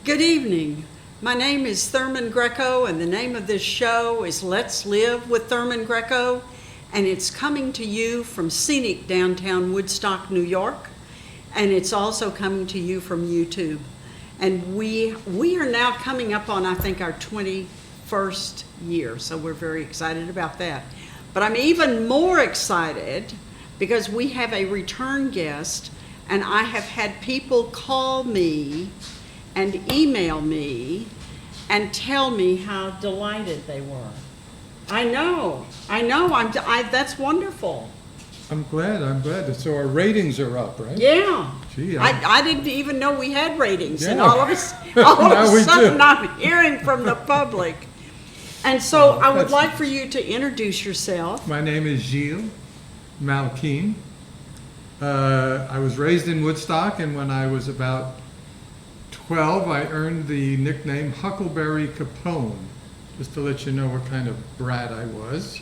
Good evening. My name is Thurman Greco, and the name of this show is Let's Live with Thurman Greco, and it's coming to you from scenic downtown Woodstock, New York, and it's also coming to you from YouTube. And we are now coming up on, I think, our 21st year, so we're very excited about that. But I'm even more excited because we have a return guest, and I have had people call me and email me and tell me how delighted they were. I know, that's wonderful. I'm glad. So our ratings are up, right? Yeah. Gee, I didn't even know we had ratings, and Yeah. all of a sudden I'm hearing from the public. And so I would like for you to introduce yourself. My name is Giles Malkine. I was raised in Woodstock, and when I was about 12, I earned the nickname Huckleberry Capone, just to let you know what kind of brat I was.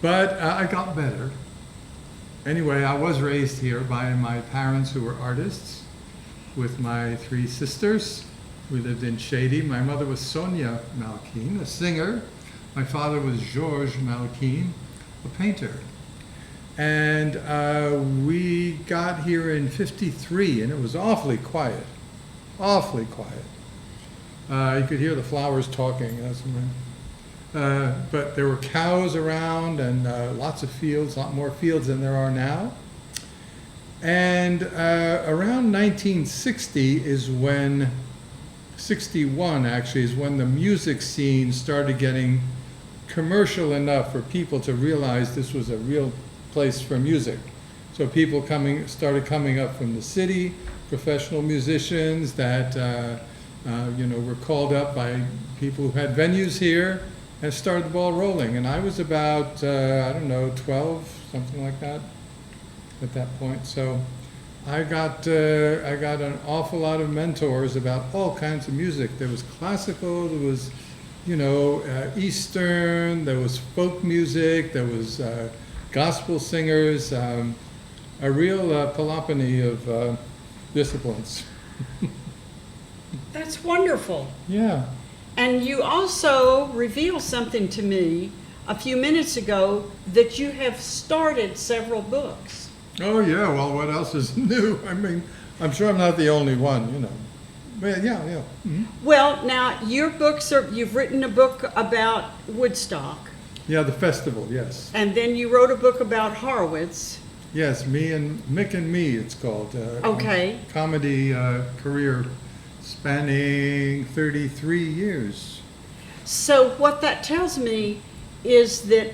But I got better. Anyway, I was raised here by my parents, who were artists, with my 3 sisters. We lived in Shady. My mother was Sonia Malkine, a singer. My father was Georges Malkine, a painter. And we got here in '53, and it was awfully quiet. Awfully quiet. You could hear the flowers talking. But there were cows around and lots of fields, a lot more fields than there are now. And around 1960 is when, 61 actually, is when the music scene started getting commercial enough for people to realize this was a real place for music. So people started coming up from the city, professional musicians that were called up by people who had venues here, and started the ball rolling. And I was about 12, something like that, at that point. So I got an awful lot of mentors about all kinds of music. There was classical, there was Eastern, there was folk music, there was gospel singers, a real palopany of disciplines. That's wonderful. Yeah. And you also revealed something to me a few minutes ago, that you have started several books. Oh yeah, well, what else is new? I mean, I'm sure I'm not the only one, But yeah. Mm-hmm. Well, now your books you've written a book about Woodstock. Yeah, the festival, yes. And then you wrote a book about Horowitz. Yes, Mick and Me, it's called. Okay. Comedy career spanning 33 years. So what that tells me is that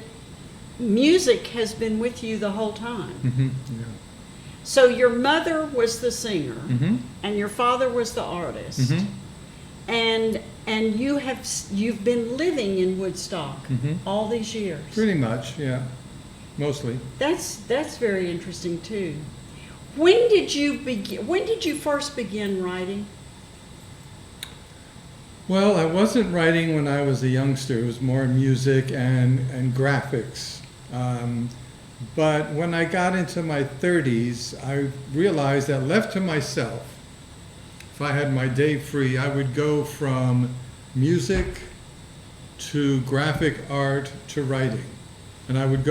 music has been with you the whole time. Mm-hmm. Yeah. So your mother was the singer, Mm-hmm. and your father was the artist, Mm-hmm. and you've been living in Woodstock Mm-hmm. all these years. Pretty much, yeah. Mostly. That's very interesting too. When did you first begin writing? Well, I wasn't writing when I was a youngster. It was more music and graphics. But when I got into my 30s, I realized that left to myself, if I had my day free, I would go from music to graphic art to writing. And I would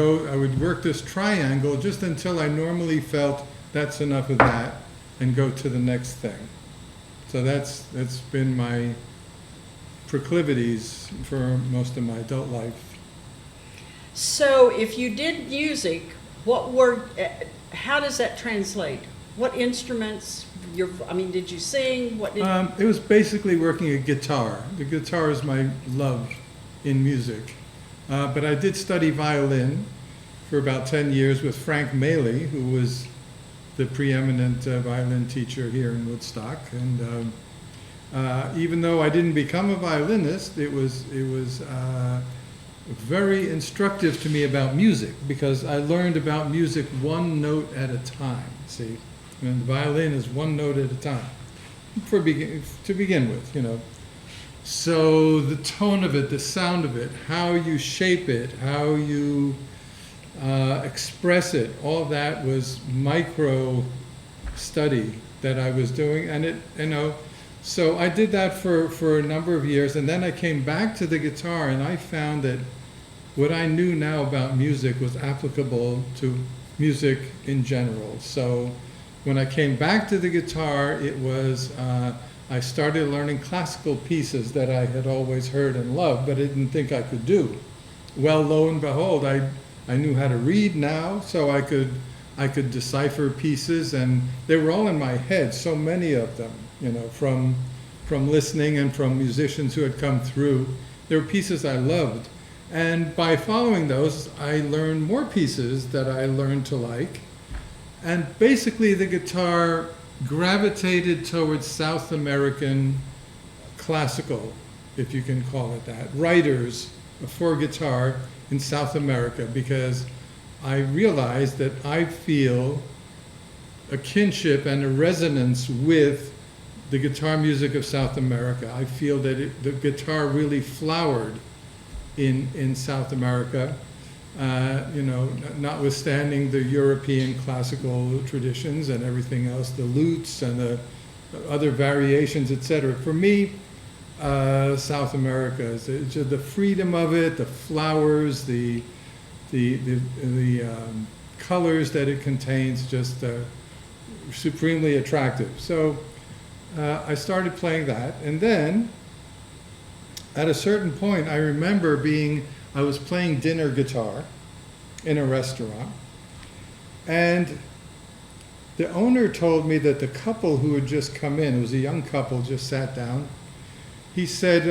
work this triangle just until I normally felt that's enough of that, and go to the next thing. So that's been my proclivities for most of my adult life. So if you did music, how does that translate? What instruments? Did you sing? It was basically working a guitar. The guitar is my love in music. But I did study violin for about 10 years with Frank Maley, who was the preeminent violin teacher here in Woodstock. And even though I didn't become a violinist, it was very instructive to me about music, because I learned about music one note at a time. See, and the violin is one note at a time to begin with, So the tone of it, the sound of it, how you shape it, how you express it, all that was micro study that I was doing, and it, So I did that for a number of years, and then I came back to the guitar, and I found that what I knew now about music was applicable to music in general. So when I came back to the guitar, it was, I started learning classical pieces that I had always heard and loved, but I didn't think I could do. Well, lo and behold, I knew how to read now, so I could decipher pieces, and they were all in my head, so many of them, you know, from listening and from musicians who had come through. There were pieces I loved. And by following those, I learned more pieces that I learned to like. And basically the guitar gravitated towards South American classical, if you can call it that, writers for guitar in South America, because I realized that I feel a kinship and a resonance with the guitar music of South America. I feel that the guitar really flowered in South America, you know, notwithstanding the European classical traditions and everything else, the lutes and the other variations, etc. For me, South America is the freedom of it, the flowers, the colors that it contains, just supremely attractive. So I started playing that, and then at a certain point, I remember I was playing dinner guitar in a restaurant, and the owner told me that the couple who had just come in, it was a young couple, just sat down. He said,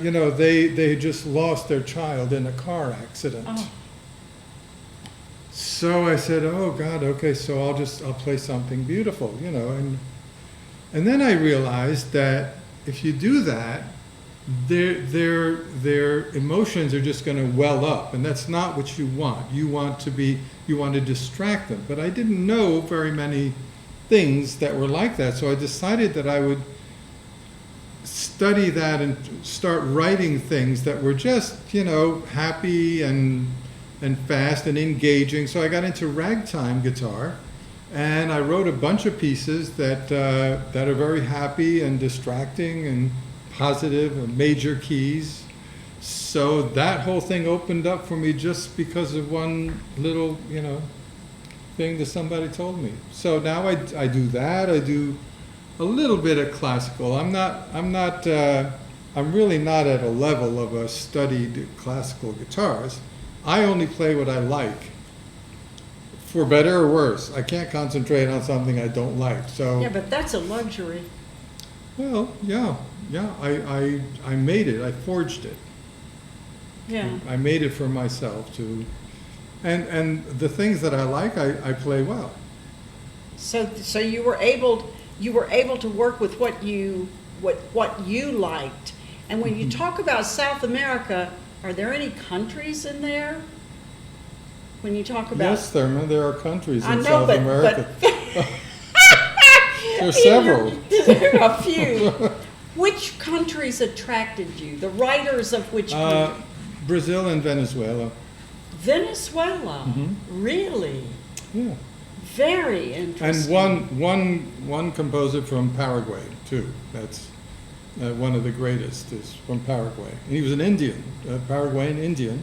you know, they had just lost their child in a car accident. Oh. So I said, oh God, okay, so I'll play something beautiful, you know, and then I realized that if you do that, their emotions are just going to well up, and that's not what you want. You want to distract them. But I didn't know very many things that were like that, so I decided that I would study that and start writing things that were just, you know, happy and fast and engaging. So I got into ragtime guitar, and I wrote a bunch of pieces that are very happy and distracting and positive and major keys. So that whole thing opened up for me just because of one little, you know, thing that somebody told me. So now I do that. I do a little bit of classical. I'm really not at a level of a studied classical guitarist. I only play what I like, for better or worse. I can't concentrate on something I don't like. So Yeah, but that's a luxury. well, yeah. I made it. I forged it. Yeah. I made it for myself to, and the things that I like, I play well. So you were able to work with what you liked. And when you talk about South America, are there any countries in there? When you talk about Yes, Thurman, there are countries I in know, South but- America. There are several. There are a few. Which countries attracted you? The writers of which countries? Brazil and Venezuela. Venezuela. Mhm. Really? Yeah. Very And interesting. one composer from Paraguay too. That's one of the greatest is from Paraguay. And he was an Indian, a Paraguayan Indian,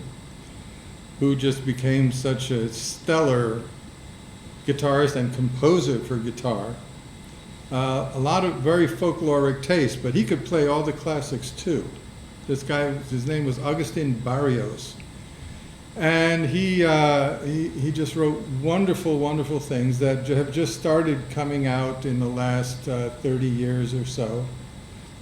who just became such a stellar guitarist and composer for guitar. A lot of very folkloric taste, but he could play all the classics too. This guy, his name was Agustin Barrios. And he just wrote wonderful, wonderful things that have just started coming out in the last 30 years or so.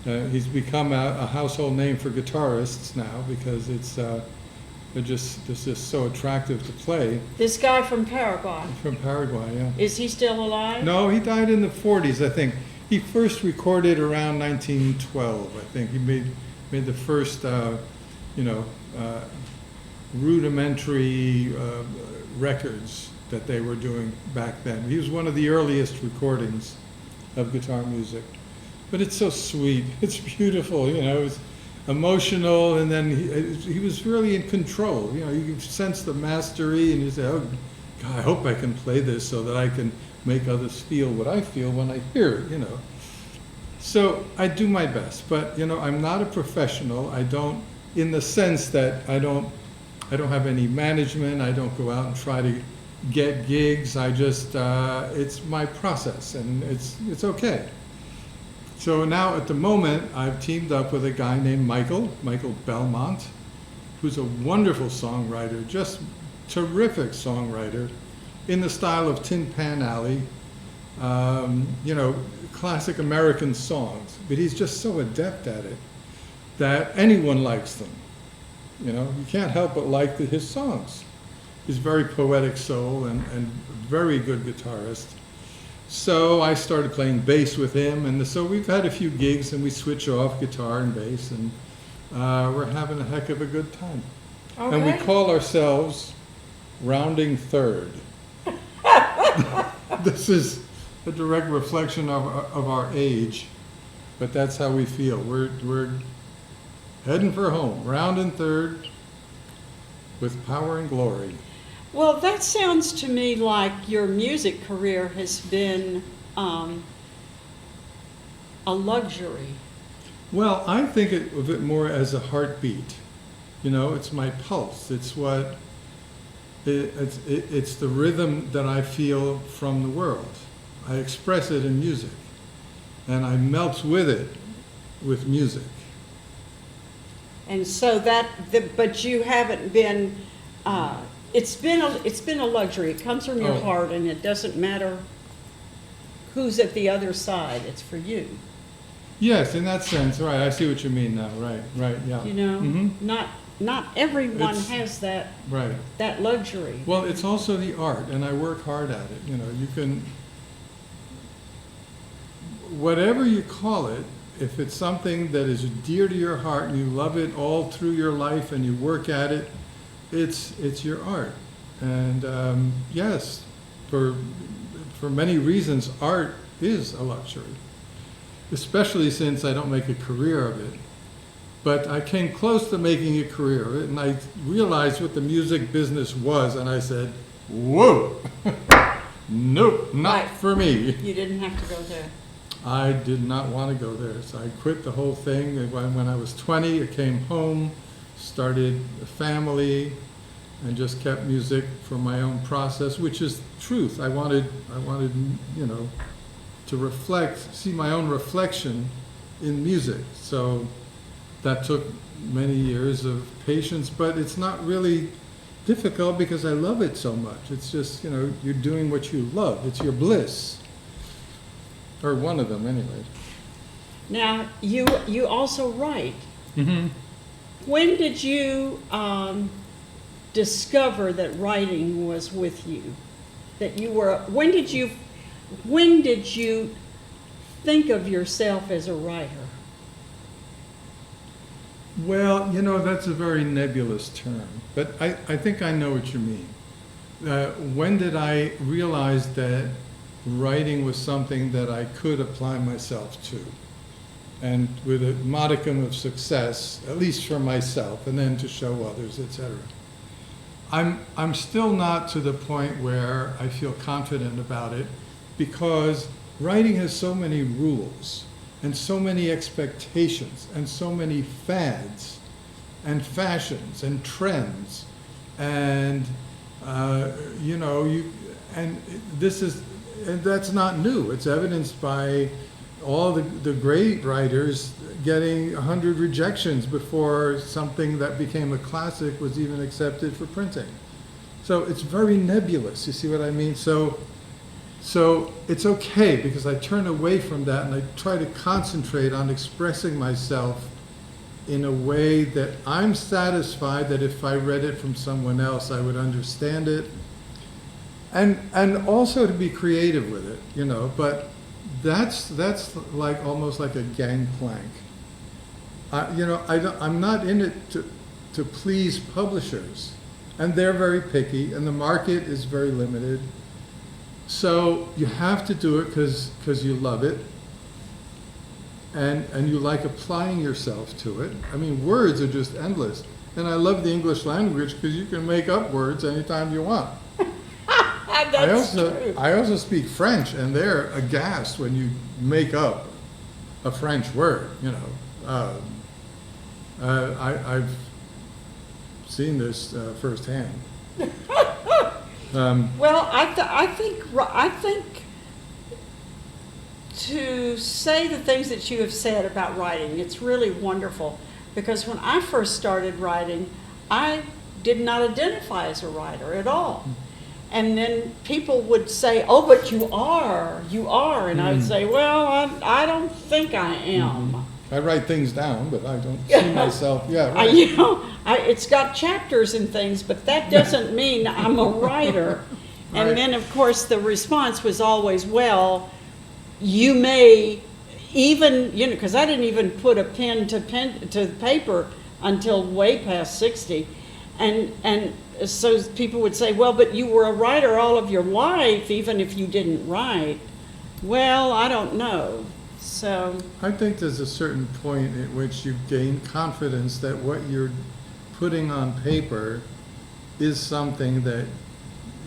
He's become a household name for guitarists now because they're just so attractive to play. This guy from Paraguay. From Paraguay, yeah. Is he still alive? No, he died in the 40s, I think. He first recorded around 1912, I think. He made the first, rudimentary records that they were doing back then. He was one of the earliest recordings of guitar music. But it's so sweet. It's beautiful, you know. It's emotional, and then he was really in control. You know, you could sense the mastery, and you say, oh, God, I hope I can play this so that I can make others feel what I feel when I hear it, you know. So I do my best, but I'm not a professional. I don't, in the sense that I don't have any management. I don't go out and try to get gigs. I just, it's my process, and it's okay. So now at the moment, I've teamed up with a guy named Michael Belmont, who's a wonderful songwriter, just terrific songwriter, in the style of Tin Pan Alley, classic American songs. But he's just so adept at it that anyone likes them. You can't help but like his songs. He's very poetic soul and very good guitarist. So I started playing bass with him, and so we've had a few gigs, and we switch off guitar and bass, and we're having a heck of a good time. Okay. And we call ourselves Rounding Third. This is a direct reflection of our age, but that's how we feel. We're heading for home, rounding third with power and glory. Well, that sounds to me like your music career has been a luxury. Well, I think of it more as a heartbeat. It's my pulse. It's what it's the rhythm that I feel from the world. I express it in music, and I melt with it with music. And so but you haven't been. It's been a luxury. It comes from your heart, and it doesn't matter who's at the other side. It's for you. Yes, in that sense, right. I see what you mean now. Right, yeah. Not everyone has that. Right. That luxury. Well, it's also the art, and I work hard at it. You can, whatever you call it, if it's something that is dear to your heart and you love it all through your life and you work at it, it's your art. And yes, for many reasons, art is a luxury, especially since I don't make a career of it. But I came close to making a career of it, and I realized what the music business was, and I said, whoa, nope, not for me. You didn't have to go there. I did not want to go there, so I quit the whole thing. And when I was 20, I came home, started a family, and just kept music for my own process, which is truth. I wanted, to see my own reflection in music. So that took many years of patience, but it's not really difficult because I love it so much. It's just, you're doing what you love. It's your bliss. Or one of them, anyway. Now, you also write. Mm-hmm. When did you discover that writing was with you? When did you think of yourself as a writer? Well, that's a very nebulous term, but I think I know what you mean. When did I realize that writing was something that I could apply myself to, and with a modicum of success, at least for myself, and then to show others, etc. I'm still not to the point where I feel confident about it, because writing has so many rules and so many expectations and so many fads and fashions and trends, and and that's not new. It's evidenced by all the great writers getting 100 rejections before something that became a classic was even accepted for printing. So it's very nebulous, you see what I mean? So it's okay, because I turn away from that and I try to concentrate on expressing myself in a way that I'm satisfied that if I read it from someone else, I would understand it. And also to be creative with it, but that's like almost like a gangplank. I'm not in it to please publishers, and they're very picky, and the market is very limited. So you have to do it because you love it, and you like applying yourself to it. I mean, words are just endless, and I love the English language because you can make up words anytime you want. That's true. I also speak French, and they're aghast when you make up a French word, you know. I've seen this firsthand. Well, I think to say the things that you have said about writing, it's really wonderful. Because when I first started writing, I did not identify as a writer at all. And then people would say, "Oh, but you are," and I would say, "Well, I don't think I am." I write things down, but I don't see myself. Yeah, right. It's got chapters and things, but that doesn't mean I'm a writer. Right. And then, of course, the response was always, "Well, you may even," because I didn't even put a pen to paper until way past 60, and so people would say, "Well, but you were a writer all of your life, even if you didn't write." Well, I don't know. So I think there's a certain point at which you gain confidence that what you're putting on paper is something that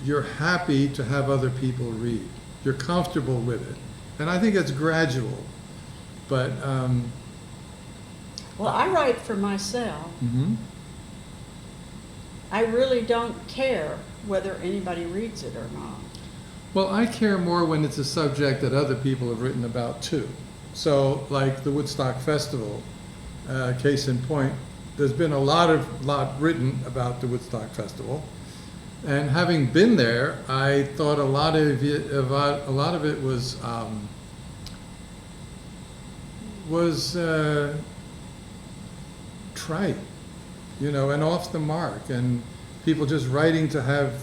you're happy to have other people read. You're comfortable with it. And I think it's gradual. But, well, I write for myself. I really don't care whether anybody reads it or not. well, I care more when it's a subject that other people have written about too. So, like the Woodstock Festival, case in point, there's been a lot written about the Woodstock Festival, and having been there, I thought a lot of it was trite, and off the mark, and people just writing to have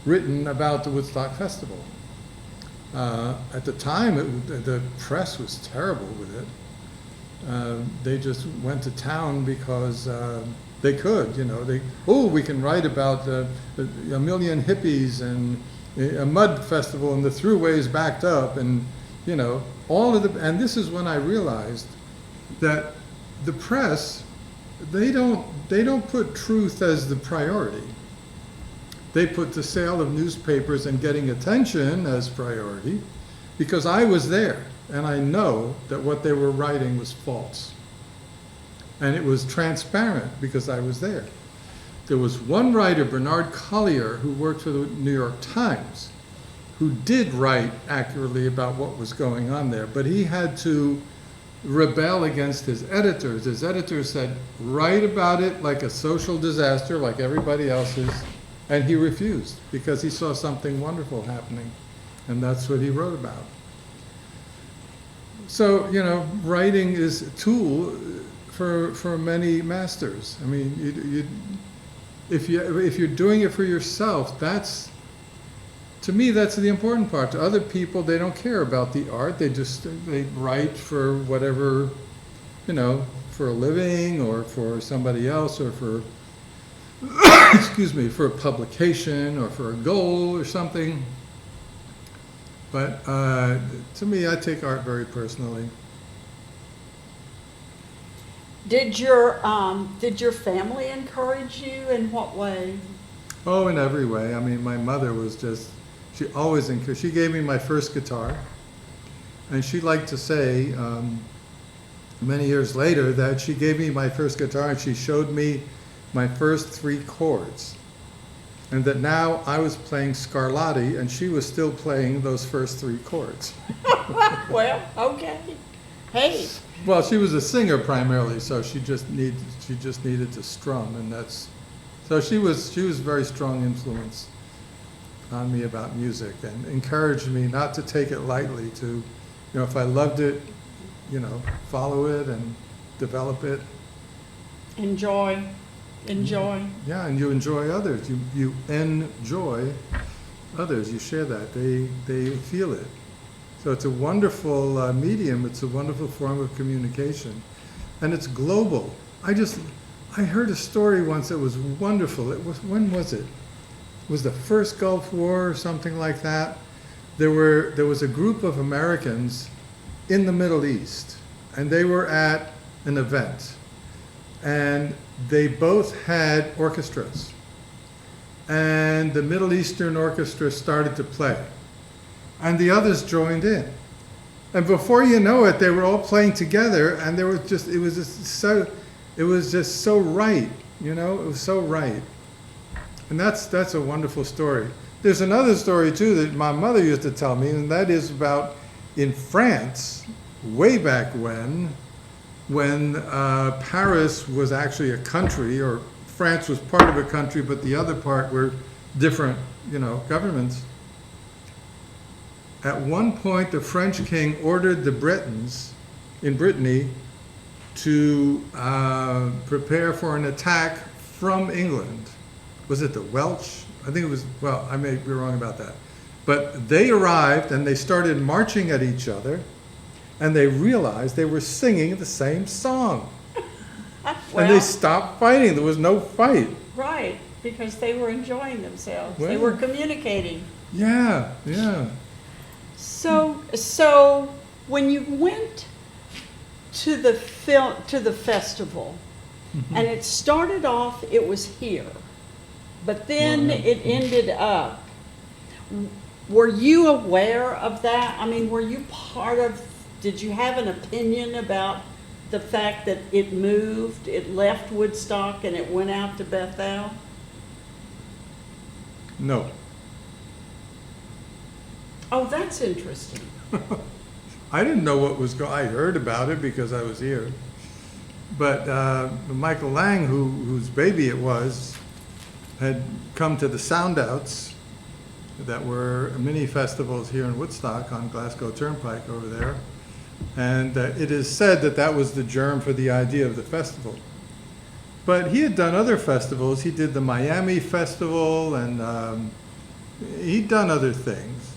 written about the Woodstock Festival. At the time, the press was terrible with it. They just went to town because they could, we can write about a million hippies and a mud festival and the throughways backed up, and and this is when I realized that the press, they don't put truth as the priority. They put the sale of newspapers and getting attention as priority, because I was there and I know that what they were writing was false. And it was transparent because I was there. There was one writer, Bernard Collier, who worked for the New York Times, who did write accurately about what was going on there, but he had to rebel against his editors. His editors said, write about it like a social disaster, like everybody else's. And he refused because he saw something wonderful happening, and that's what he wrote about. So, writing is a tool for many masters. I mean, if you're doing it for yourself, to me, that's the important part. To other people, they don't care about the art. They write for whatever, for a living or for somebody else or for for a publication or for a goal or something. But to me, I take art very personally. Did your family encourage you? In what way? Oh, in every way. I mean, my mother was she always encouraged. She gave me my first guitar, and she liked to say many years later that she gave me my first guitar and she showed me my first 3 chords, and that now I was playing Scarlatti and she was still playing those first 3 chords. Well, okay. Hey. Well, she was a singer primarily, so she just needed to strum, and so she was a very strong influence on me about music, and encouraged me not to take it lightly, to, if I loved it, follow it and develop it. Enjoy. Yeah, and you enjoy others. You enjoy others. You share that. They feel it. So it's a wonderful medium. It's a wonderful form of communication, and it's global. I heard a story once that was wonderful. When was it? It was the first Gulf War or something like that. There was a group of Americans in the Middle East, and they were at an event, and they both had orchestras, and the Middle Eastern orchestra started to play, and the others joined in. And before you know it, they were all playing together, and it was just so right, you know, it was so right. And that's a wonderful story. There's another story too that my mother used to tell me, and that is about in France, way back when Paris was actually a country, or France was part of a country, but the other part were different, you know, governments. At one point, the French king ordered the Britons in Brittany to prepare for an attack from England. Was it the Welsh? I think it was, well, I may be wrong about that. But they arrived and they started marching at each other, and they realized they were singing the same song. And they stopped fighting. There was no fight. Right, because they were enjoying themselves. They Well, were communicating. Yeah, yeah. So when you went to the festival, and it started off, it was here, but then it ended up. Were you aware of that? I mean, were you part of? Did you have an opinion about the fact that it moved, it left Woodstock, and it went out to Bethel? No. Oh, that's interesting. I didn't know what was I heard about it because I was here. But Michael Lang, whose baby it was, had come to the Sound Outs that were mini festivals here in Woodstock on Glasgow Turnpike over there. And it is said that that was the germ for the idea of the festival. But he had done other festivals. He did the Miami Festival, and he'd done other things.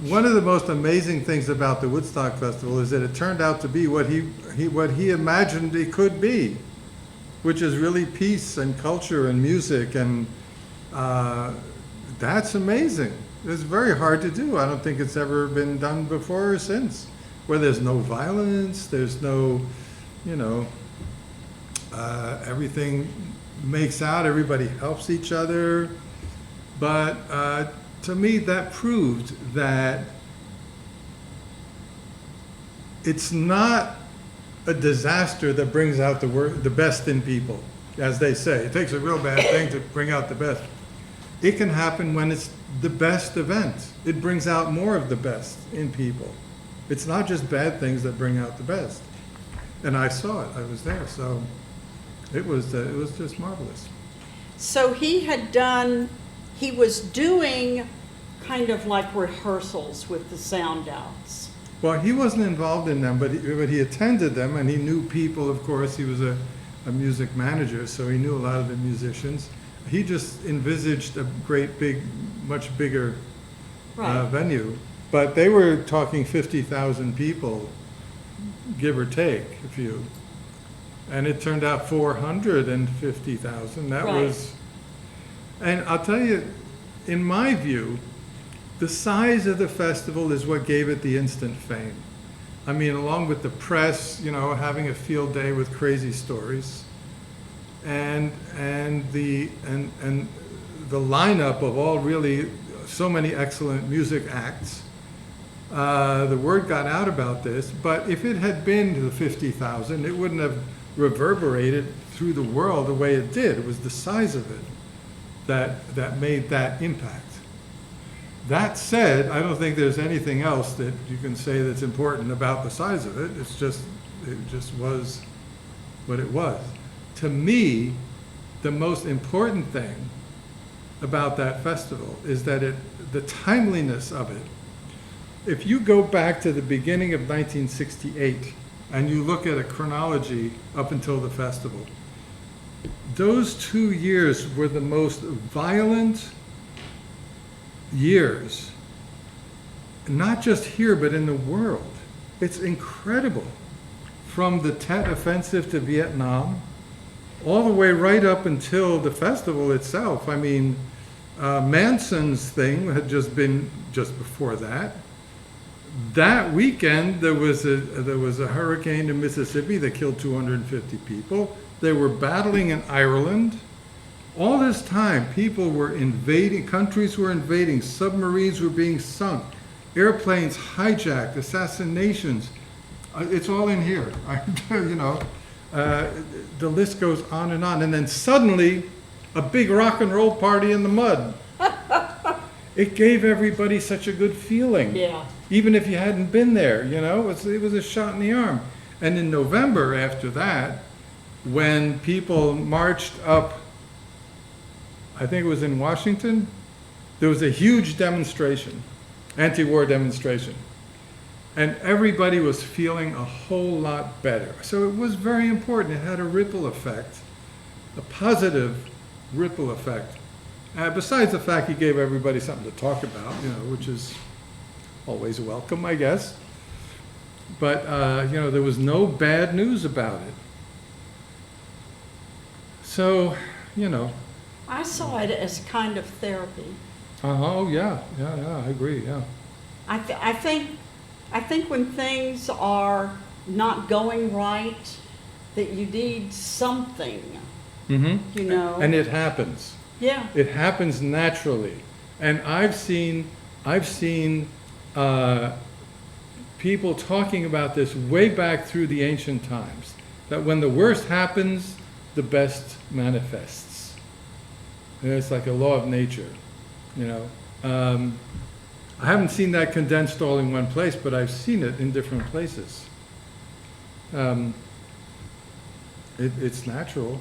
One of the most amazing things about the Woodstock Festival is that it turned out to be what he imagined it could be, which is really peace and culture and music, and that's amazing. It's very hard to do. I don't think it's ever been done before or since, where there's no violence, there's no, you know, everything makes out, everybody helps each other. But to me, that proved that it's not a disaster that brings out the best in people, as they say. It takes a real bad thing to bring out the best. It can happen when it's the best event. It brings out more of the best in people. It's not just bad things that bring out the best. And I saw it. I was there. So it was just marvelous. So he was doing kind of like rehearsals with the Sound Outs. Well, he wasn't involved in them, but he attended them, and he knew people, of course. He was a music manager, so he knew a lot of the musicians. He just envisaged a great big, much bigger venue. But they were talking 50,000 people, give or take a few. And it turned out 450,000. That was, and I'll tell you, in my view, the size of the festival is what gave it the instant fame. I mean, along with the press, you know, having a field day with crazy stories, and the lineup of all really so many excellent music acts. The word got out about this, but if it had been to the 50,000, it wouldn't have reverberated through the world the way it did. It was the size of it that made that impact. That said, I don't think there's anything else that you can say that's important about the size of it. It just was what it was. To me, the most important thing about that festival is that the timeliness of it. If you go back to the beginning of 1968 and you look at a chronology up until the festival, those 2 years were the most violent years, not just here, but in the world. It's incredible. From the Tet Offensive to Vietnam, all the way right up until the festival itself. I mean, Manson's thing had just been just before that. That weekend, there was a hurricane in Mississippi that killed 250 people. They were battling in Ireland. All this time, people were invading, countries were invading, submarines were being sunk. airplanes hijacked, assassinations. It's all in here. The list goes on. And then suddenly, a big rock and roll party in the mud. It gave everybody such a good feeling. Yeah. Even if you hadn't been there, it was a shot in the arm. And in November after that, when people marched up, I think it was in Washington, there was a huge demonstration, anti-war demonstration. And everybody was feeling a whole lot better. So it was very important. It had a ripple effect, a positive ripple effect. Besides the fact he gave everybody something to talk about, which is always welcome, I guess. But, there was no bad news about it. So, I saw it as kind of therapy. Oh, yeah, I agree, yeah. I think when things are not going right, that you need something, Mm-hmm. And it happens. Yeah. It happens naturally. And I've seen people talking about this way back through the ancient times, that when the worst happens, the best manifests. And it's like a law of nature, I haven't seen that condensed all in one place, but I've seen it in different places. It's natural.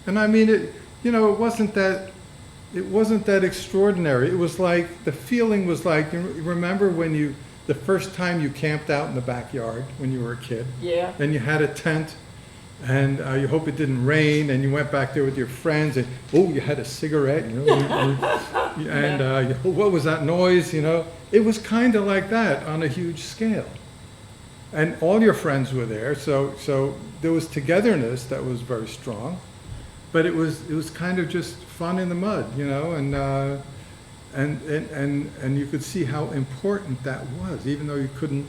And I mean, it wasn't that extraordinary. It was like, the feeling was like, you remember when the first time you camped out in the backyard when you were a kid? Yeah. And you had a tent, and you hope it didn't rain, and you went back there with your friends, and you had a cigarette, and what was that noise, It was kind of like that on a huge scale. And all your friends were there, so there was togetherness that was very strong, but it was kind of just fun in the mud, and you could see how important that was, even though you couldn't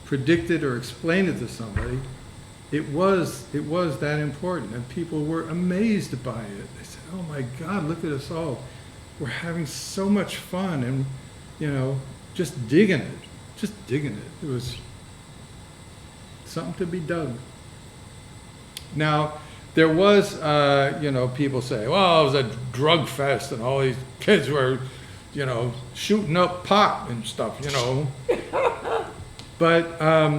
predict it or explain it to somebody. It was that important, and people were amazed by it. They said, "Oh my God, look at us all! We're having so much fun, and just digging it. It was something to be dug." Now, there was, people say, "Well, it was a drug fest, and all these kids were, shooting up pot and stuff, But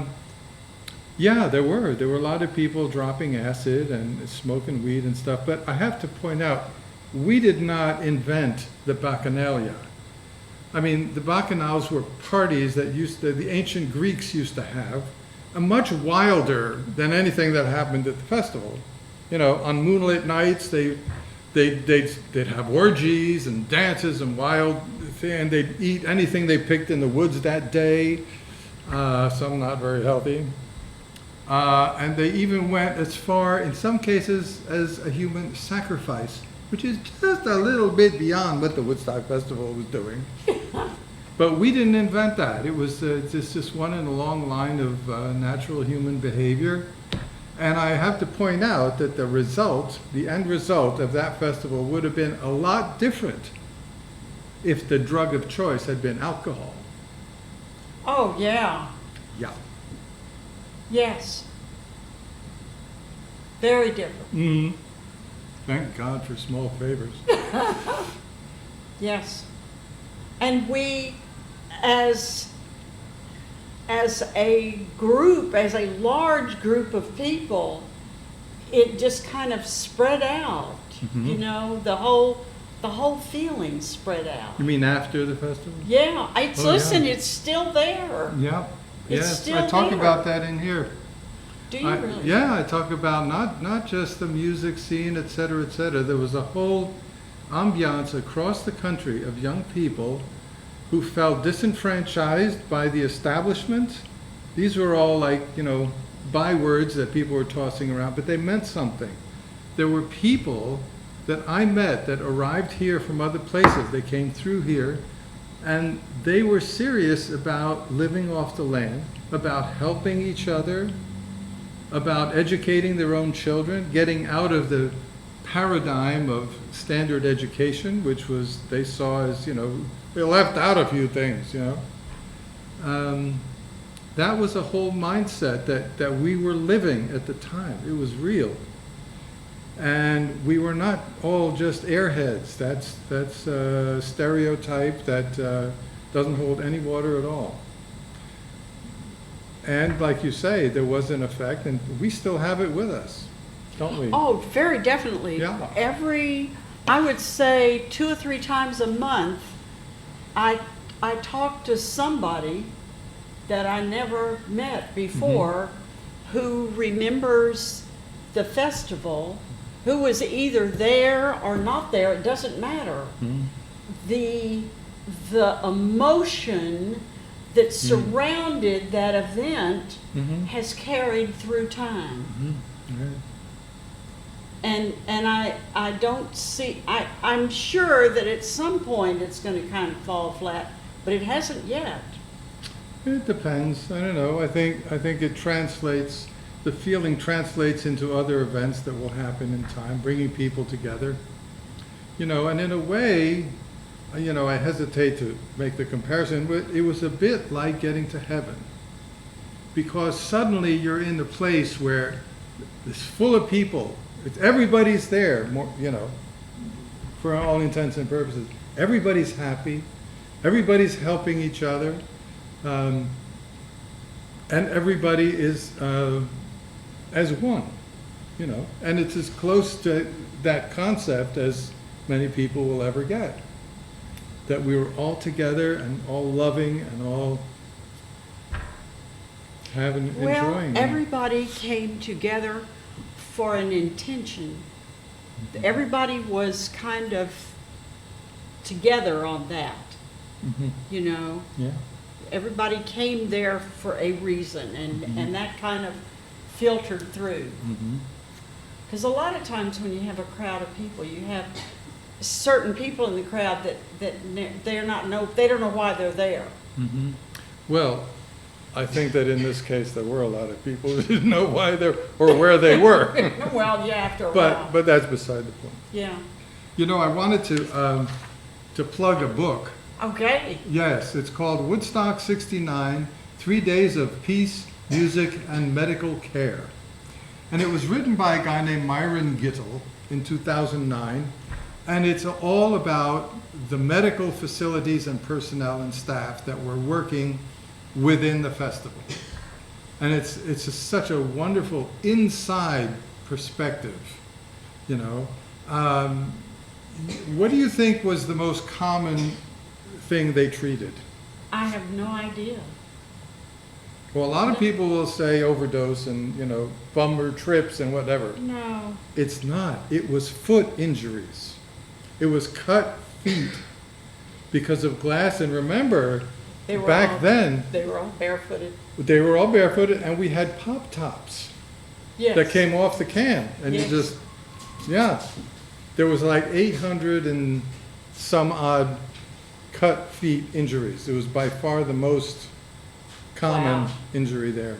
yeah, there were a lot of people dropping acid and smoking weed and stuff. But I have to point out, we did not invent the bacchanalia. I mean, the bacchanals were parties that the ancient Greeks used to have, much wilder than anything that happened at the festival. On moonlit nights, they'd have orgies and dances and and they'd eat anything they picked in the woods that day, some not very healthy. And they even went as far, in some cases, as a human sacrifice, which is just a little bit beyond what the Woodstock Festival was doing. But we didn't invent that. It was just one in a long line of natural human behavior. And I have to point out that the end result of that festival would have been a lot different if the drug of choice had been alcohol. Oh, yeah. Yeah. Yes. Very different. Mm-hmm. Thank God for small favors. Yes. And we, as a group, as a large group of people, it just kind of spread out. Mm-hmm. The whole feeling spread out. You mean after the festival? Yeah. It's yeah. It's still there. Yeah. It's yes, still I talk there. about that in here. Do you really? Yeah, I talk about not just the music scene, et cetera, et cetera. There was a whole ambiance across the country of young people who felt disenfranchised by the establishment. These were all like, bywords that people were tossing around, but they meant something. There were people that I met that arrived here from other places. They came through here, and they were serious about living off the land, about helping each other, about educating their own children, getting out of the paradigm of standard education, which was, they saw as, they left out a few things, that was a whole mindset that we were living at the time. It was real. And we were not all just airheads. That's a stereotype that doesn't hold any water at all. And like you say, there was an effect, and we still have it with us, don't we? Oh, very definitely. Yeah. I would say 2 or 3 times a month, I talk to somebody that I never met before who remembers the festival, who was either there or not there, it doesn't matter. The emotion that surrounded that event has carried through time. And I don't see, I'm sure that at some point it's going to kind of fall flat, but it hasn't yet. It depends. I don't know. I think it translates, the feeling translates into other events that will happen in time, bringing people together. You know, and in a way, you know, I hesitate to make the comparison, but it was a bit like getting to heaven. Because suddenly you're in a place where it's full of people. Everybody's there, you know, for all intents and purposes. Everybody's happy. Everybody's helping each other. And everybody is as one, you know. And it's as close to that concept as many people will ever get. That we were all together and all loving and all enjoying. Well, everybody came together for an intention. Everybody was kind of together on that, you know. Yeah. Everybody came there for a reason, and that kind of filtered through. Because a lot of times when you have a crowd of people, you have certain people in the crowd that they don't know why they're there. Well, I think that in this case there were a lot of people who didn't know why they or where they were. Well, yeah, after a while. But that's beside the point. Yeah. You know, I wanted to plug a book. Okay. Yes, it's called Woodstock 69, 3 Days of Peace, Music, and Medical Care. And it was written by a guy named Myron Gittel in 2009. And it's all about the medical facilities and personnel and staff that were working within the festival. And it's such a wonderful inside perspective, you know. What do you think was the most common thing they treated? I have no idea. Well, a lot of people will say overdose and, you know, bummer trips and whatever. No. It's not. It was foot injuries. It was cut feet because of glass. And remember, back then, they were all barefooted. They were all barefooted, and we had pop tops that came off the can. And you just, there was like 800 and some odd cut feet injuries. It was by far the most common injury there.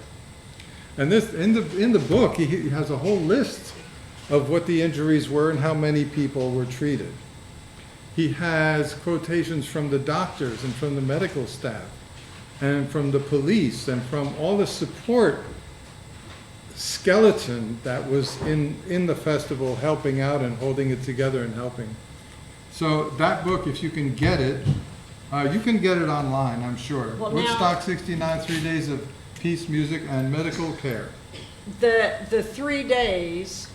And this in the book, he has a whole list of what the injuries were and how many people were treated. He has quotations from the doctors and from the medical staff and from the police and from all the support skeleton that was in the festival, helping out and holding it together and helping. So that book, if you can get it, you can get it online, I'm sure. Well, Woodstock 69, 3 Days of Peace, Music, and Medical Care. The 3 days,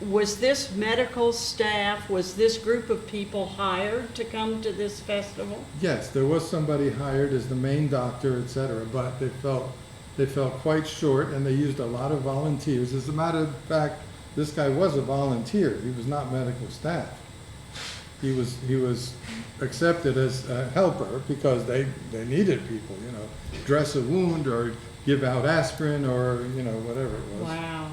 was this medical staff, was this group of people hired to come to this festival? Yes, there was somebody hired as the main doctor, etc., but they felt quite short, and they used a lot of volunteers. As a matter of fact, this guy was a volunteer. He was not medical staff. He was accepted as a helper because they needed people, you know, dress a wound or give out aspirin or, you know, whatever it was. Wow.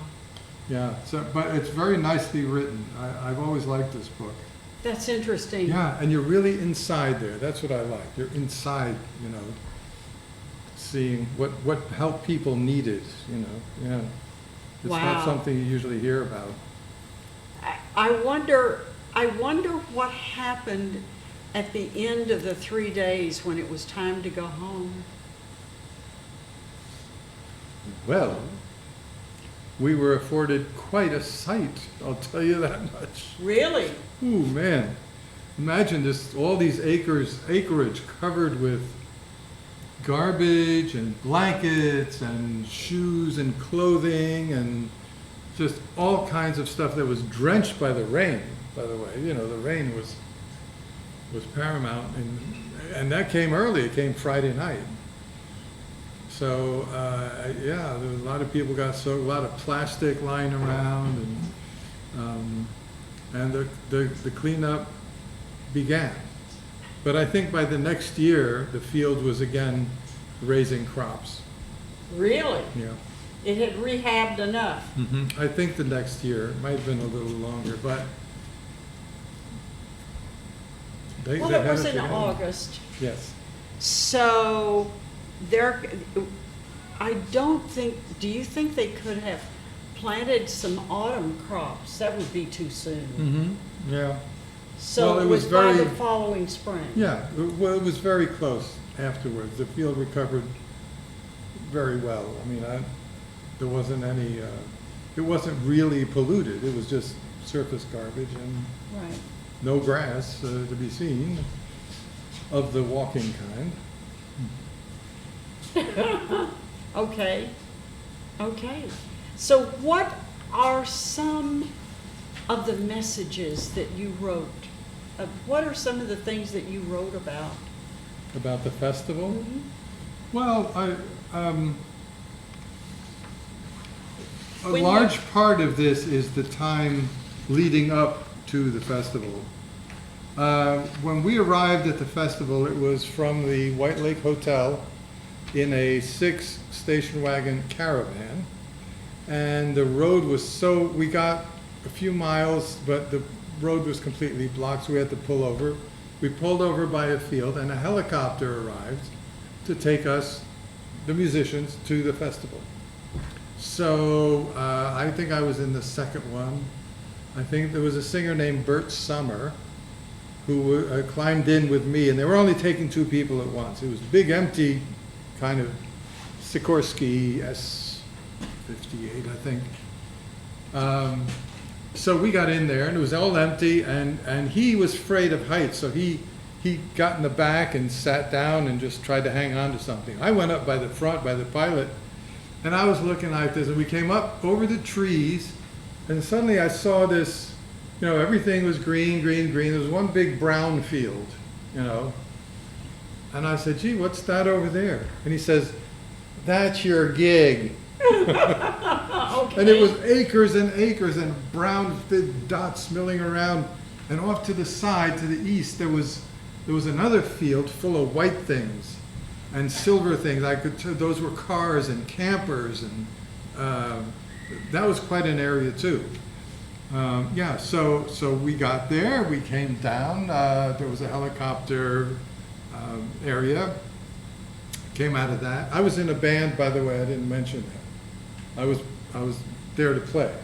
Yeah, so, but it's very nicely written. I've always liked this book. That's interesting. Yeah, and you're really inside there. That's what I like. You're inside, you know, seeing what help people needed, you know. Yeah. It's not something you usually hear about. I wonder what happened at the end of the 3 days when it was time to go home. Well, we were afforded quite a sight, I'll tell you that much. Really? Ooh, man. Imagine this, all these acreage covered with garbage and blankets and shoes and clothing and just all kinds of stuff that was drenched by the rain, by the way. You know, the rain was paramount, and that came early. It came Friday night. So, yeah, there was a lot of people got soaked, a lot of plastic lying around, and the cleanup began. But I think by the next year, the field was again raising crops. Really? Yeah. It had rehabbed enough. I think the next year, it might have been a little longer, but Well, they it had was it in together. August. Yes. So there, I don't think, do you think they could have planted some autumn crops? That would be too soon. Yeah. So Well, it was by very- the following spring. Yeah, well, it was very close afterwards. The field recovered very well. I mean, there wasn't any, it wasn't really polluted. It was just surface garbage and Right. no grass to be seen of the walking kind. Okay. Okay. So what are some of the messages that you wrote? What are some of the things that you wrote about? About the festival? Mhm. Well, a When large part of this is the time leading up to the festival. When we arrived at the festival, it was from the White Lake Hotel in a 6-station wagon caravan. And the road was we got a few miles, but the road was completely blocked, so we had to pull over. We pulled over by a field, and a helicopter arrived to take us, the musicians, to the festival. So I think I was in the second one. I think there was a singer named Bert Summer who climbed in with me, and they were only taking 2 people at once. It was a big, empty, kind of Sikorsky S-58, I think. So we got in there, and it was all empty, and he was afraid of heights, so he got in the back and sat down and just tried to hang on to something. I went up by the front, by the pilot, and I was looking like this, and we came up over the trees, and suddenly I saw this, you know, everything was green, green, green. There was one big brown field, you know. And I said, gee, what's that over there? And he says, that's your gig. Okay. And it was acres and acres and brown big dots milling around. And off to the side, to the east, there was another field full of white things and silver things. Those were cars and campers, and that was quite an area too. Yeah, so we got there, we came down, there was a helicopter area, came out of that. I was in a band, by the way, I didn't mention that. I was there to play.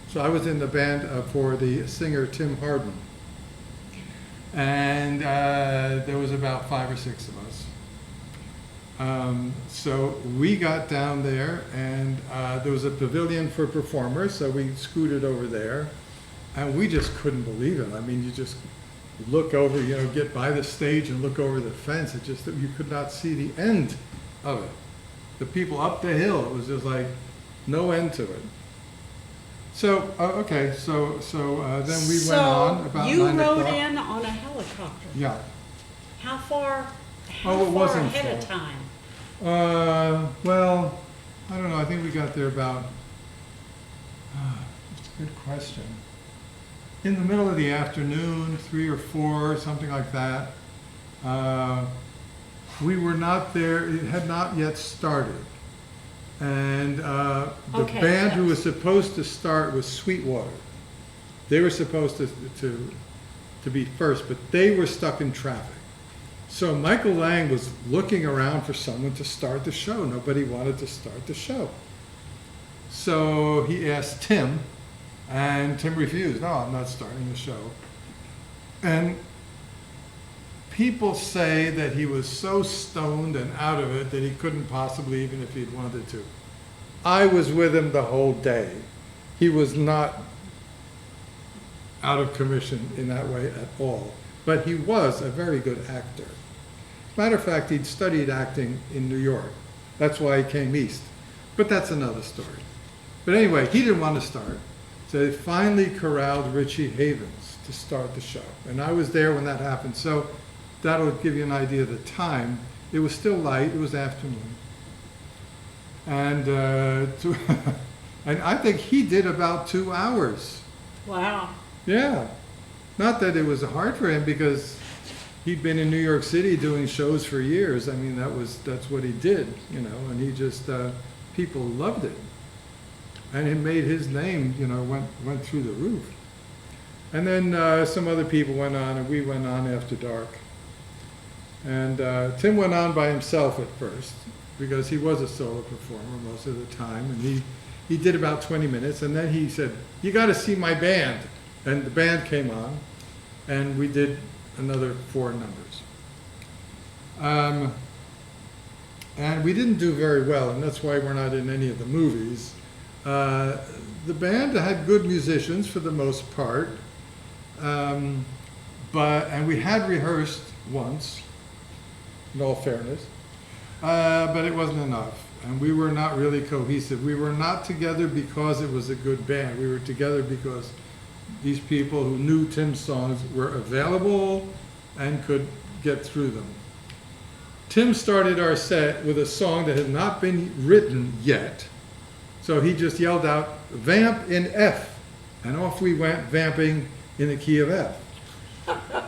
So I was in the band for the singer Tim Hardin. And there was about 5 or 6 of us. So we got down there, and there was a pavilion for performers, so we scooted over there, and we just couldn't believe it. I mean, you just look over, you know, get by the stage and look over the fence. It just, you could not see the end of it. The people up the hill, it was just like no end to it. So, okay, so then we went on about 9 o'clock. So you rode in on a helicopter. Yeah. How far Oh, it wasn't ahead of far. time? Well, I don't know. I think we got there about, that's a good question. In the middle of the afternoon, 3 or 4, something like that. We were not there, it had not yet started. And the Okay, band who yes. was supposed to start was Sweetwater. They were supposed to be first, but they were stuck in traffic. So Michael Lang was looking around for someone to start the show. Nobody wanted to start the show. So he asked Tim, and Tim refused. No, I'm not starting the show. And people say that he was so stoned and out of it that he couldn't possibly, even if he'd wanted to. I was with him the whole day. He was not out of commission in that way at all. But he was a very good actor. Matter of fact, he'd studied acting in New York. That's why he came east. But that's another story. But anyway, he didn't want to start. So they finally corralled Richie Havens to start the show. And I was there when that happened. So that'll give you an idea of the time. It was still light. It was afternoon. And, and I think he did about 2 hours. Wow. Yeah. Not that it was hard for him because he'd been in New York City doing shows for years. I mean, that's what he did, you know, and he just, people loved it. And it made his name, you know, went through the roof. And then some other people went on, and we went on after dark. And Tim went on by himself at first, because he was a solo performer most of the time. And he did about 20 minutes, and then he said, "You got to see my band." And the band came on, and we did another 4 numbers. And we didn't do very well, and that's why we're not in any of the movies. The band had good musicians for the most part, and we had rehearsed once, in all fairness, but it wasn't enough, and we were not really cohesive. We were not together because it was a good band. We were together because these people who knew Tim's songs were available and could get through them. Tim started our set with a song that had not been written yet. So he just yelled out, "Vamp in F." And off we went, vamping in the key of F.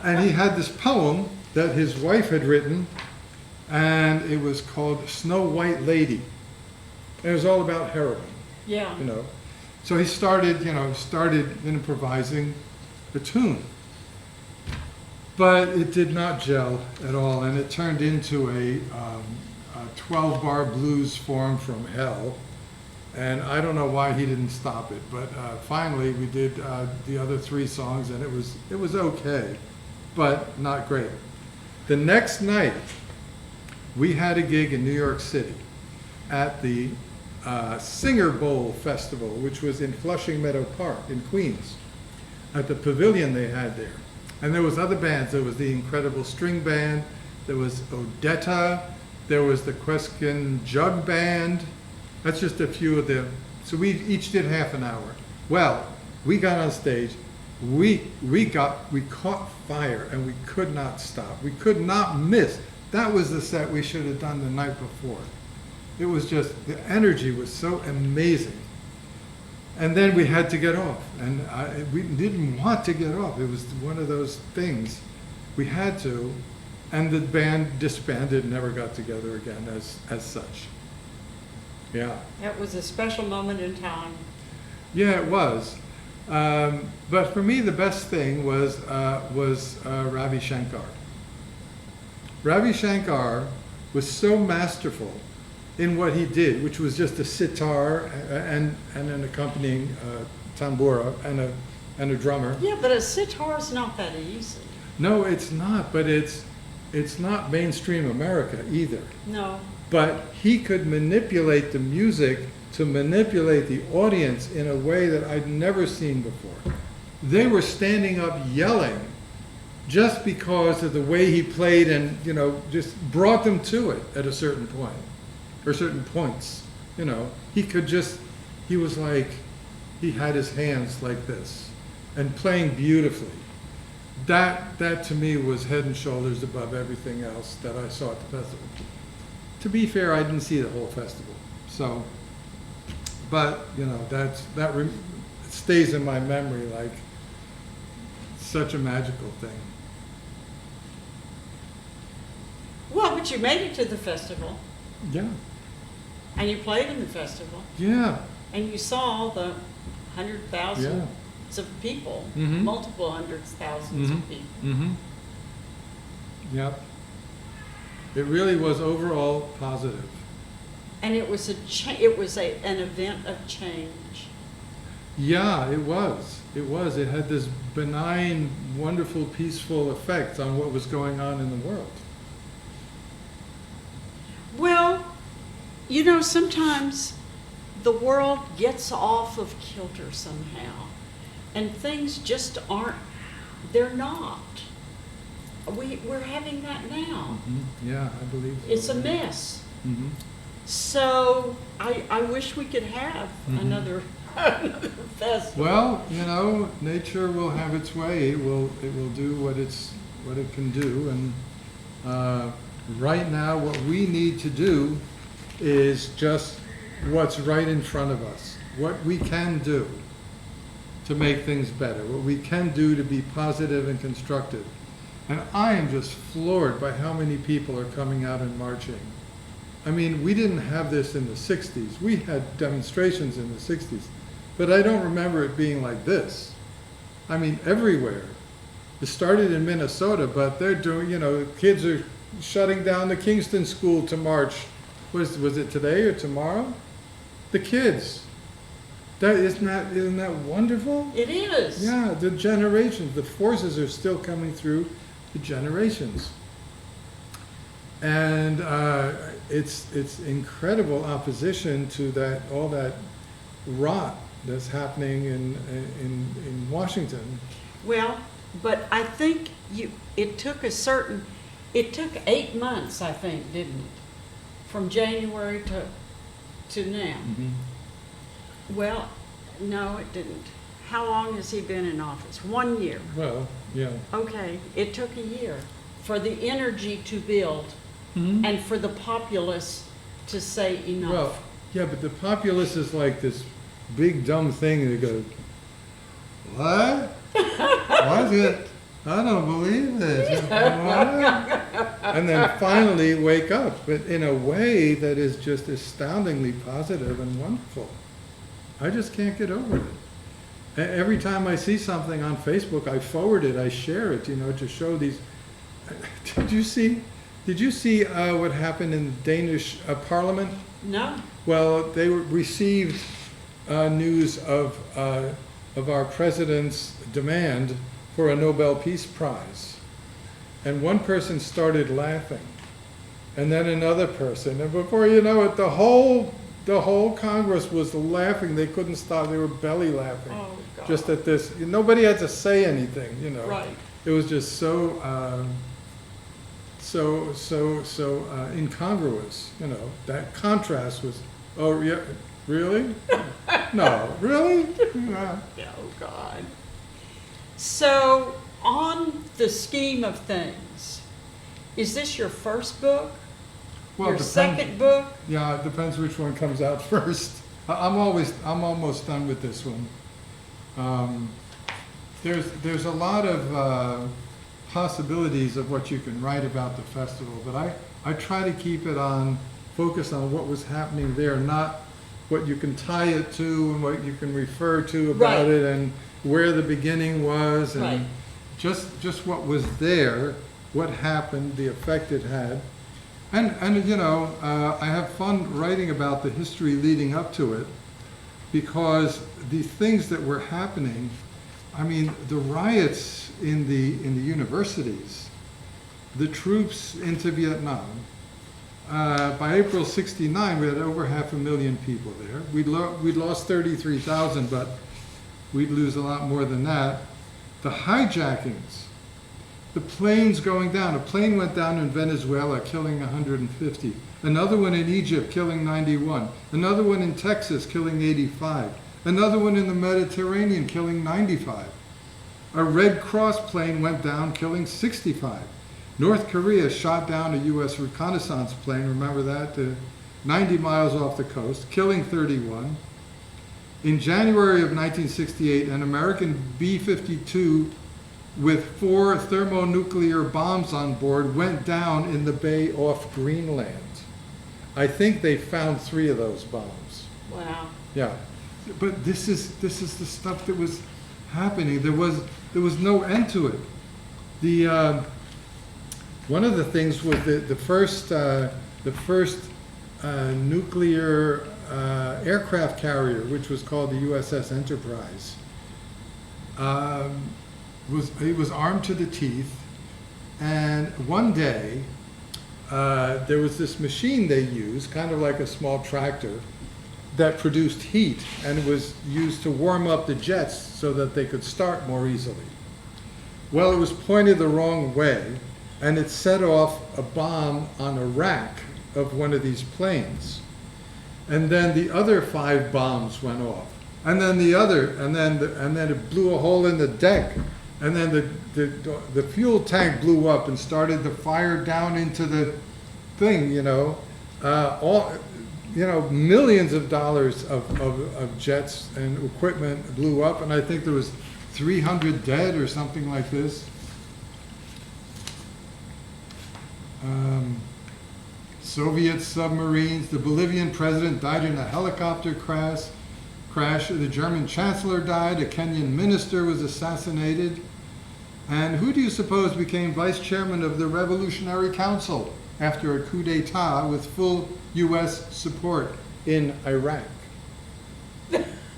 And he had this poem that his wife had written, and it was called Snow White Lady. And it was all about heroin, Yeah. you know. So he started improvising the tune. But it did not gel at all, and it turned into a 12-bar blues form from hell. And I don't know why he didn't stop it, but finally we did the other 3 songs, and it was okay, but not great. The next night, we had a gig in New York City at the Singer Bowl Festival, which was in Flushing Meadow Park in Queens, at the pavilion they had there. And there was other bands. There was the Incredible String Band, there was Odetta, there was the Queskin Jug Band. That's just a few of them. So we each did half an hour. Well, we got on stage, we caught fire, and we could not stop. We could not miss. That was the set we should have done the night before. It was just, the energy was so amazing. And then we had to get off, and we didn't want to get off. It was one of those things. We had to, and the band disbanded and never got together again as such. Yeah. That was a special moment in time. Yeah, it was. But for me, the best thing was Ravi Shankar. Ravi Shankar was so masterful in what he did, which was just a sitar and an accompanying tambura and a drummer. Yeah, but a sitar's not that easy. No, it's not, but it's not mainstream America either. No. But he could manipulate the music to manipulate the audience in a way that I'd never seen before. They were standing up yelling just because of the way he played, and, you know, just brought them to it at a certain point, or certain points. You know, he was like, he had his hands like this and playing beautifully. That to me was head and shoulders above everything else that I saw at the festival. To be fair, I didn't see the whole festival, so, but, you know, that stays in my memory like such a magical thing. Well, but you made it to the festival, Yeah. and you played in the festival, Yeah. and you saw the 100,000 of people, Mhm. multiple hundreds, thousands of people. Mm-hmm. Yep. It really was overall positive. And it was an event of change. Yeah, it was. It was. It had this benign, wonderful, peaceful effect on what was going on in the world. Well, you know, sometimes the world gets off of kilter somehow, and things just aren't, they're not. We're having that now. Yeah, I believe so. It's a mess. Mhm. So I wish we could have another festival. Well, you know, nature will have its way. It will do what it can do. And right now, what we need to do is just what's right in front of us. What we can do to make things better. What we can do to be positive and constructive. And I am just floored by how many people are coming out and marching. I mean, we didn't have this in the 60s. We had demonstrations in the 60s, but I don't remember it being like this. I mean, everywhere. It started in Minnesota, but they're doing, you know, kids are shutting down the Kingston school to march. Was it today or tomorrow? The kids. Isn't that wonderful? It is. Yeah, the generations, the forces are still coming through the generations. And it's incredible opposition to all that rot that's happening in Washington. Well, but I think it took 8 months, I think, didn't it? From January to now. Well, no, it didn't. How long has he been in office? 1 year. Well, yeah. Okay, it took a year for the energy to build and for the populace to say enough. Well, yeah, but the populace is like this big dumb thing that goes, what? What is it? I don't believe this. What? And then finally wake up, but in a way that is just astoundingly positive and wonderful. I just can't get over it. Every time I see something on Facebook, I forward it, I share it, you know, to show these. Did you see what happened in the Danish Parliament? No. Well, they received news of our president's demand for a Nobel Peace Prize, and one person started laughing, and then another person, and before you know it, the whole Congress was laughing. They couldn't stop. They were belly laughing. Oh, God. Just at this. Nobody had to say anything, you know. Right. It was just so incongruous, you know. That contrast was, oh, yeah, really? No, really? Yeah. Oh, God. So, on the scheme of things, is this your first book? Well, Your it depends. second book? Yeah, it depends which one comes out first. I'm almost done with this one. There's a lot of possibilities of what you can write about the festival, but I try to keep it focus on what was happening there, not what you can tie it to and what you can refer to about Right. it and where the beginning was, and Right. just what was there, what happened, the effect it had. And you know, I have fun writing about the history leading up to it, because the things that were happening, I mean, the riots in the universities, the troops into Vietnam. By April '69, we had over 500,000 people there. We'd lost 33,000, but we'd lose a lot more than that. The hijackings. The planes going down. A plane went down in Venezuela, killing 150. Another one in Egypt, killing 91. Another one in Texas, killing 85. Another one in the Mediterranean, killing 95. A Red Cross plane went down, killing 65. North Korea shot down a U.S. reconnaissance plane, remember that, 90 miles off the coast, killing 31. In January of 1968, an American B-52 with 4 thermonuclear bombs on board went down in the bay off Greenland. I think they found 3 of those bombs. Wow. Yeah, but this is the stuff that was happening. There was no end to it. One of the things was the first nuclear aircraft carrier, which was called the USS Enterprise. It was armed to the teeth, and one day there was this machine they used, kind of like a small tractor, that produced heat, and it was used to warm up the jets so that they could start more easily. Well, it was pointed the wrong way, and it set off a bomb on a rack of one of these planes. And then the other 5 bombs went off. And then and then it blew a hole in the deck. And then the fuel tank blew up and started to fire down into the thing, millions of dollars of jets and equipment blew up, and I think there was 300 dead or something like this. Soviet submarines, the Bolivian president died in a helicopter crash, the German chancellor died, a Kenyan minister was assassinated, and who do you suppose became vice chairman of the Revolutionary Council after a coup d'etat with full U.S. support in Iraq?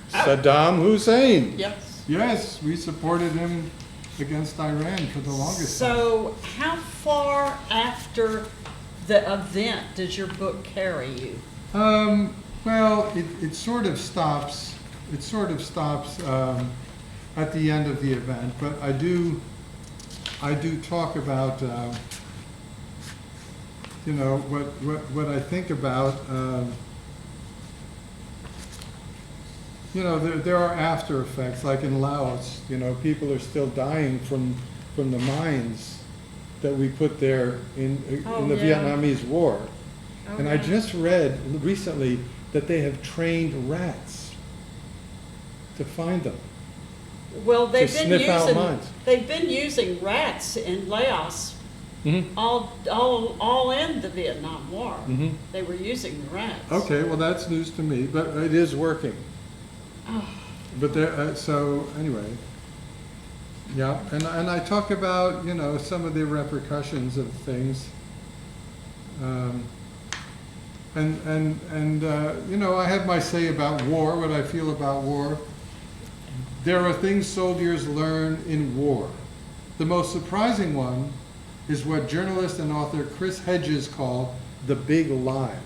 Saddam Hussein. Yes. Yes, we supported him against Iran for the longest time. So how far after the event does your book carry you? Well, it sort of stops. It sort of stops at the end of the event, but I do talk about what I think about. There are after effects, like in Laos. People are still dying from the mines that we put there in the Vietnamese War. Oh, and I just read recently that they have trained rats to find them. Well, they've to sniff out mines. been using rats in Laos Mm-hmm. all in the Vietnam War. Mm-hmm. They were using the rats. Okay, well that's news to me, but it is working. Oh. But there, so anyway, yeah, and I talk about some of the repercussions of things, I have my say about war, what I feel about war. There are things soldiers learn in war. The most surprising one is what journalist and author Chris Hedges called the big lie.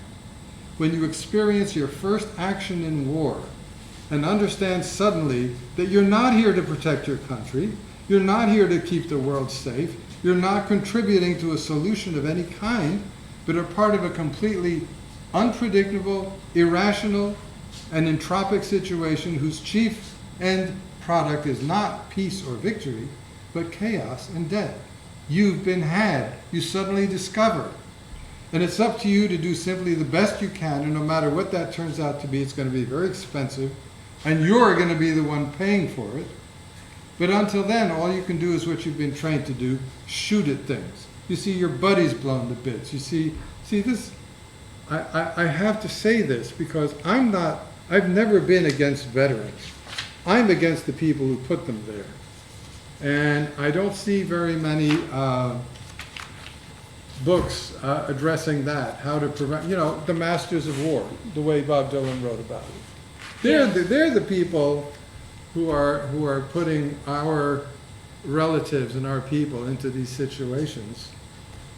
When you experience your first action in war and understand suddenly that you're not here to protect your country, you're not here to keep the world safe, you're not contributing to a solution of any kind, but are part of a completely unpredictable, irrational, and entropic situation whose chief end product is not peace or victory, but chaos and death. You've been had. You suddenly discover. And it's up to you to do simply the best you can, and no matter what that turns out to be, it's going to be very expensive, and you're going to be the one paying for it. But until then, all you can do is what you've been trained to do, shoot at things. You see your buddies blown to bits. You see this, I have to say this because I've never been against veterans. I'm against the people who put them there. And I don't see very many books addressing that, how to prevent, the masters of war, the way Bob Dylan wrote about it. They're the people who are putting our relatives and our people into these situations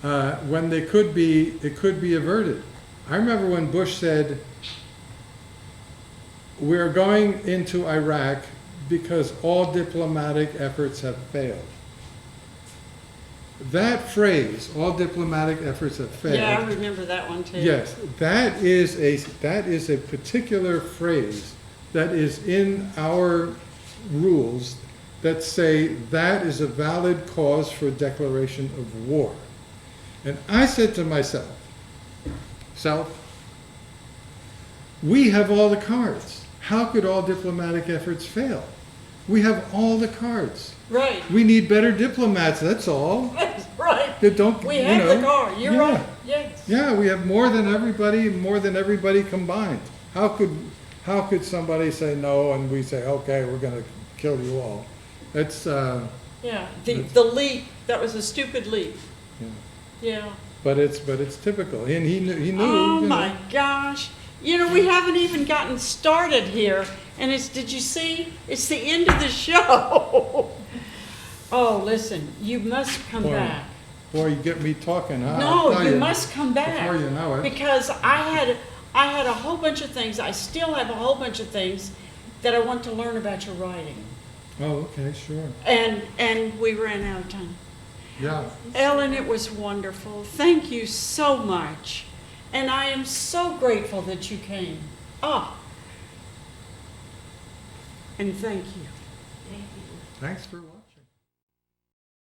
when it could be averted. I remember when Bush said, "We're going into Iraq because all diplomatic efforts have failed." That phrase, "all diplomatic efforts have failed." Yeah, I remember that one too. Yes, that is a particular phrase that is in our rules that say that is a valid cause for declaration of war. And I said to myself, we have all the cards. How could all diplomatic efforts fail? We have all the cards. Right. We need better diplomats, that's all. That's right. That don't, We have the card. You're right. Yes. Yeah, we have more than everybody combined. How could somebody say no and we say, okay, we're going to kill you all? That's yeah. The leap, that was a stupid leap. Yeah. Yeah. But it's typical. And he knew. Oh my gosh. We haven't even gotten started here. And did you see? It's the end of the show. Oh, listen, you must come back. Boy, you get me talking, huh? No, you must come back. Before you know it. Because I had a whole bunch of things, I still have a whole bunch of things that I want to learn about your writing. Oh, okay, sure. And we ran out of time. Yeah. Ellen, it was wonderful. Thank you so much. And I am so grateful that you came. Ah. And thank you. Thanks for watching.